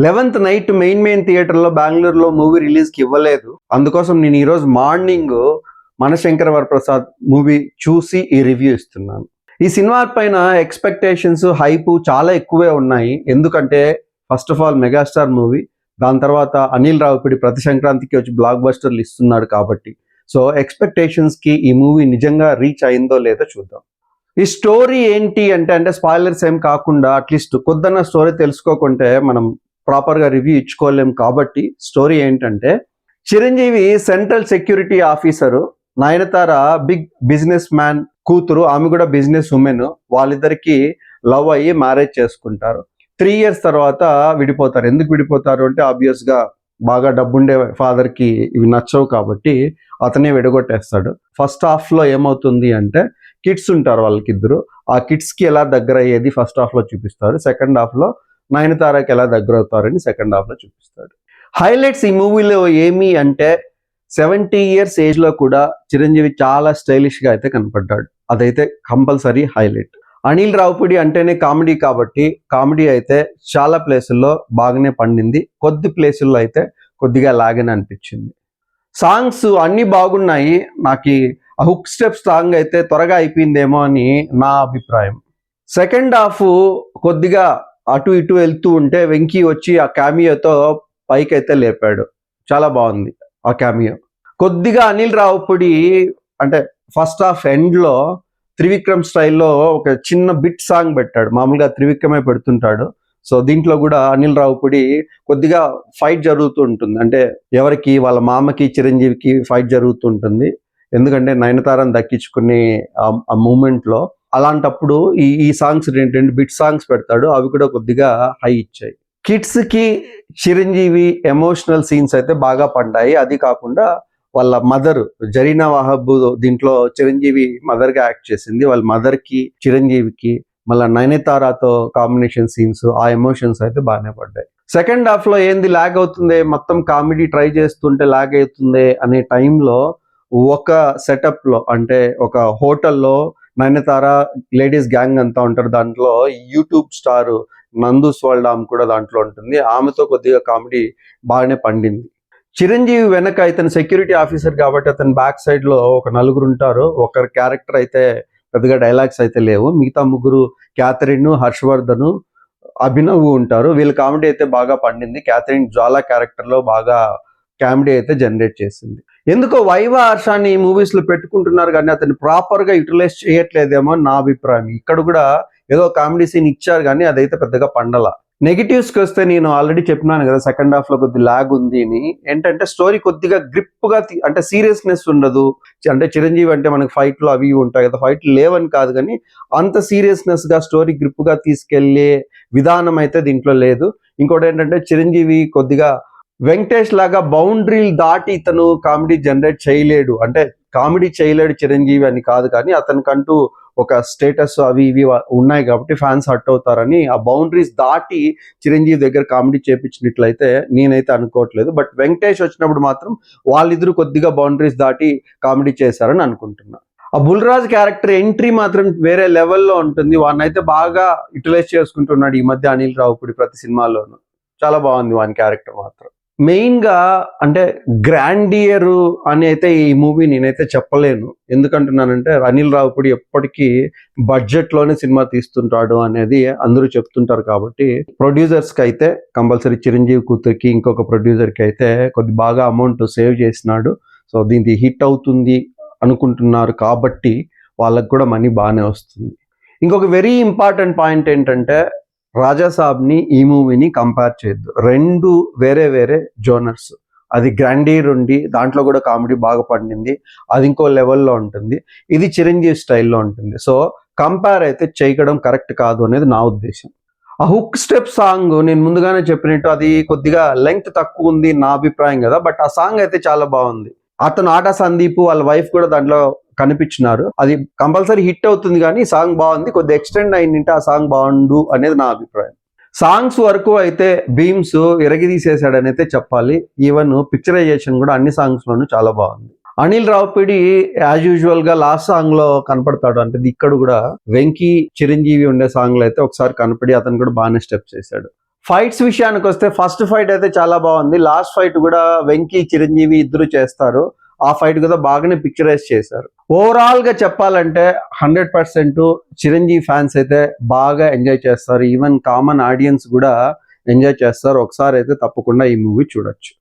11th night main థియేటర్లో బెంగళూరులో movie రిలీజ్కి ఇవ్వలేదు. అందుకోసం నేను ఈరోజు మార్నింగ్ మనశంకర వరప్రసాద్ మూవీ చూసి ఈ రివ్యూ ఇస్తున్నాను. ఈ సినిమా పైన ఎక్స్పెక్టేషన్స్ హైప్ చాలా ఎక్కువే ఉన్నాయి. ఎందుకంటే first of all megastar movie, దాని తర్వాత అనిల్ రావిపూడి ప్రతి సంక్రాంతికి వచ్చి బ్లాక్ బస్టర్లు ఇస్తున్నాడు కాబట్టి సో ఎక్స్పెక్టేషన్స్కి ఈ మూవీ నిజంగా రీచ్ అయిందో లేదో చూద్దాం. ఈ స్టోరీ ఏంటి అంటే స్పాయిలర్స్ ఏం కాకుండా అట్లీస్ట్ కొద్దన్న స్టోరీ తెలుసుకోకుంటే మనం ప్రాపర్గా రివ్యూ ఇచ్చుకోలేం. కాబట్టి స్టోరీ ఏంటంటే, Chiranjeevi central security officer, Nayanthara big business man కూతురు, ఆమె కూడా బిజినెస్ ఉమెన్. వాళ్ళిద్దరికి లవ్ అయ్యి మ్యారేజ్ చేసుకుంటారు. 3 years తర్వాత విడిపోతారు. ఎందుకు విడిపోతారు అంటే ఆబ్వియస్గా బాగా డబ్బుండే ఫాదర్కి ఇవి నచ్చవు కాబట్టి అతనే విడగొట్టేస్తాడు. ఫస్ట్ హాఫ్లో ఏమవుతుంది అంటే, కిడ్స్ ఉంటారు వాళ్ళకిద్దరు. ఆ కిడ్స్కి ఎలా దగ్గర అయ్యేది ఫస్ట్ హాఫ్లో చూపిస్తారు. సెకండ్ హాఫ్లో నయనతారకి ఎలా దగ్గర అవుతారని సెకండ్ హాఫ్లో చూపిస్తాడు. హైలైట్స్ ఈ మూవీలో ఏమి అంటే, 70 years ఏజ్లో కూడా చిరంజీవి చాలా స్టైలిష్గా అయితే కనపడ్డాడు. అదైతే కంపల్సరీ హైలైట్. అనిల్ రావిపూడి అంటేనే కామెడీ కాబట్టి కామెడీ అయితే చాలా ప్లేసుల్లో బాగానే పండింది. కొద్ది ప్లేసుల్లో అయితే కొద్దిగా లాగని అనిపించింది. సాంగ్స్ అన్నీ బాగున్నాయి. నాకు ఆ హుక్ స్టెప్ సాంగ్ అయితే త్వరగా అయిపోయిందేమో అని నా అభిప్రాయం. సెకండ్ హాఫ్ కొద్దిగా అటు ఇటు వెళ్తూ ఉంటే వెంకీ వచ్చి ఆ క్యామియోతో పైకి అయితే లేపాడు. చాలా బాగుంది ఆ క్యామియో. కొద్దిగా అనిల్ రావిపూడి అంటే ఫస్ట్ హాఫ్ ఎండ్లో త్రివిక్రమ్ స్టైల్లో ఒక చిన్న బిట్ సాంగ్ పెట్టాడు. మామూలుగా త్రివిక్రమే పెడుతుంటాడు. సో దీంట్లో కూడా అనిల్ రావిపూడి కొద్దిగా ఫైట్ జరుగుతూ ఉంటుంది. అంటే ఎవరికి, వాళ్ళ మామకి చిరంజీవికి ఫైట్ జరుగుతూ ఉంటుంది. ఎందుకంటే నయనతారని దక్కించుకునే ఆ మూమెంట్లో అలాంటప్పుడు ఈ సాంగ్స్ రెండు బిట్ సాంగ్స్ పెడతాడు. అవి కూడా కొద్దిగా హై ఇచ్చాయి. కిడ్స్కి చిరంజీవి ఎమోషనల్ సీన్స్ అయితే బాగా పడ్డాయి. అది కాకుండా వాళ్ళ మదర్ జరీనా వాహబ్ దీంట్లో చిరంజీవి మదర్గా యాక్ట్ చేసింది. వాళ్ళ మదర్కి చిరంజీవికి మళ్ళీ నయనతారతో కాంబినేషన్ సీన్స్, ఆ ఎమోషన్స్ అయితే బాగానే పడ్డాయి. సెకండ్ హాఫ్లో ఏంది ల్యాగ్ అవుతుంది, మొత్తం కామెడీ ట్రై చేస్తుంటే ల్యాగ్ అవుతుంది అనే టైంలో ఒక సెటప్లో అంటే ఒక హోటల్లో నయనతార లేడీస్ గ్యాంగ్ అంతా ఉంటారు. దాంట్లో యూట్యూబ్ స్టార్ నందూస్ వరల్డ్ ఆమె కూడా దాంట్లో ఉంటుంది. ఆమెతో కొద్దిగా కామెడీ బాగానే పండింది. చిరంజీవి వెనక ఇతను సెక్యూరిటీ ఆఫీసర్ కాబట్టి అతని బ్యాక్ సైడ్లో ఒక నలుగురు ఉంటారు. ఒకరి క్యారెక్టర్ అయితే పెద్దగా డైలాగ్స్ అయితే లేవు. మిగతా ముగ్గురు క్యాథరిన్, హర్షవర్ధన్, అభినవ్ ఉంటారు. వీళ్ళ కామెడీ అయితే బాగా పండింది. క్యాథరిన్ జ్వాలా క్యారెక్టర్లో బాగా కామెడీ అయితే జనరేట్ చేసింది. ఎందుకో వైవా హర్షాన్ని ఈ మూవీస్లో పెట్టుకుంటున్నారు కానీ అతన్ని ప్రాపర్గా యూటిలైజ్ చేయట్లేదేమో నా అభిప్రాయం. ఇక్కడ కూడా ఏదో కామెడీ సీన్ ఇచ్చారు కానీ అదైతే పెద్దగా పండల. నెగిటివ్స్కి వస్తే నేను ఆల్రెడీ చెప్పినాను కదా, సెకండ్ హాఫ్లో కొద్ది ల్యాగ్ ఉంది అని. ఏంటంటే స్టోరీ కొద్దిగా గ్రిప్గా అంటే సీరియస్నెస్ ఉండదు. అంటే చిరంజీవి అంటే మనకి ఫైట్లు అవి ఉంటాయి కదా, ఫైట్లు లేవని కాదు కానీ అంత సీరియస్నెస్గా స్టోరీ గ్రిప్గా తీసుకెళ్లే విధానం అయితే దీంట్లో లేదు. ఇంకోటి ఏంటంటే చిరంజీవి కొద్దిగా వెంకటేష్ లాగా బౌండరీలు దాటి ఇతను కామెడీ జనరేట్ చేయలేడు. అంటే కామెడీ చేయలేడు చిరంజీవి అని కాదు కానీ అతనికంటూ ఒక స్టేటస్ అవి ఇవి ఉన్నాయి కాబట్టి ఫ్యాన్స్ హర్ట్ అవుతారని ఆ బౌండరీస్ దాటి చిరంజీవి దగ్గర కామెడీ చేపించినట్లయితే నేనైతే అనుకోవట్లేదు. బట్ వెంకటేష్ వచ్చినప్పుడు మాత్రం వాళ్ళిద్దరూ కొద్దిగా బౌండరీస్ దాటి కామెడీ చేశారని అనుకుంటున్నా. ఆ బుల్రాజ్ క్యారెక్టర్ ఎంట్రీ మాత్రం వేరే లెవెల్లో ఉంటుంది. వాడినైతే బాగా యూటిలైజ్ చేసుకుంటున్నాడు ఈ మధ్య అనిల్ రావిపూడి ప్రతి సినిమాలోనూ. చాలా బాగుంది వాని క్యారెక్టర్ మాత్రం. మెయిన్గా అంటే గ్రాండియర్ అని అయితే ఈ మూవీ నేనైతే చెప్పలేను. ఎందుకంటున్నానంటే అనిల్ రావిపూడి ఎప్పటికీ బడ్జెట్లోనే సినిమా తీస్తుంటాడు అనేది అందరూ చెప్తుంటారు కాబట్టి ప్రొడ్యూసర్స్కి అయితే కంపల్సరీ చిరంజీవి కూతురికి ఇంకొక ప్రొడ్యూసర్కి అయితే కొద్ది బాగా అమౌంట్ సేవ్ చేసినాడు. సో దీనికి హిట్ అవుతుంది అనుకుంటున్నారు కాబట్టి వాళ్ళకు కూడా మనీ బాగానే వస్తుంది. ఇంకొక వెరీ ఇంపార్టెంట్ పాయింట్ ఏంటంటే, రాజాసాబ్ని ఈ మూవీని కంపేర్ చేయొద్దు. రెండు వేరే వేరే జోనర్స్. అది గ్రాండీర్ ఉండి దాంట్లో కూడా కామెడీ బాగా పండింది, అది ఇంకో లెవెల్లో ఉంటుంది. ఇది చిరంజీవి స్టైల్లో ఉంటుంది. సో కంపేర్ అయితే చేయడం కరెక్ట్ కాదు అనేది నా ఉద్దేశం. ఆ హుక్ స్టెప్ సాంగ్ నేను ముందుగానే చెప్పినట్టు అది కొద్దిగా లెంగ్త్ తక్కువ ఉంది నా అభిప్రాయం కదా, బట్ ఆ సాంగ్ అయితే చాలా బాగుంది. అతను ఆటా సందీప్ వాళ్ళ వైఫ్ కూడా దాంట్లో కనిపించినారు. అది కంపల్సరీ హిట్ అవుతుంది కానీ సాంగ్ బాగుంది. కొద్ది ఎక్స్టెండ్ అయిందంటే ఆ సాంగ్ బాగుండు అనేది నా అభిప్రాయం. సాంగ్స్ వరకు అయితే బీమ్స్ ఎరగిదీసేసాడని అయితే చెప్పాలి. ఈవెన్ పిక్చరైజేషన్ కూడా అన్ని సాంగ్స్లోనూ చాలా బాగుంది. అనిల్ రావిపూడి యాజ్ యూజువల్ గా లాస్ట్ సాంగ్ లో కనపడతాడు. అంటే ఇక్కడ కూడా వెంకీ చిరంజీవి ఉండే సాంగ్ లో అయితే ఒకసారి కనపడి అతను కూడా బాగానే స్టెప్స్ చేశాడు. ఫైట్స్ విషయానికి వస్తే ఫస్ట్ ఫైట్ అయితే చాలా బాగుంది. లాస్ట్ ఫైట్ కూడా వెంకీ చిరంజీవి ఇద్దరు చేస్తారు. ఆ ఫైట్ కూడా బాగానే పిక్చరైజ్ చేశారు. ఓవరాల్ గా చెప్పాలంటే 100% చిరంజీవి ఫ్యాన్స్ అయితే బాగా ఎంజాయ్ చేస్తారు. ఈవెన్ కామన్ ఆడియన్స్ కూడా ఎంజాయ్ చేస్తారు. ఒకసారి అయితే తప్పకుండా ఈ మూవీ చూడొచ్చు.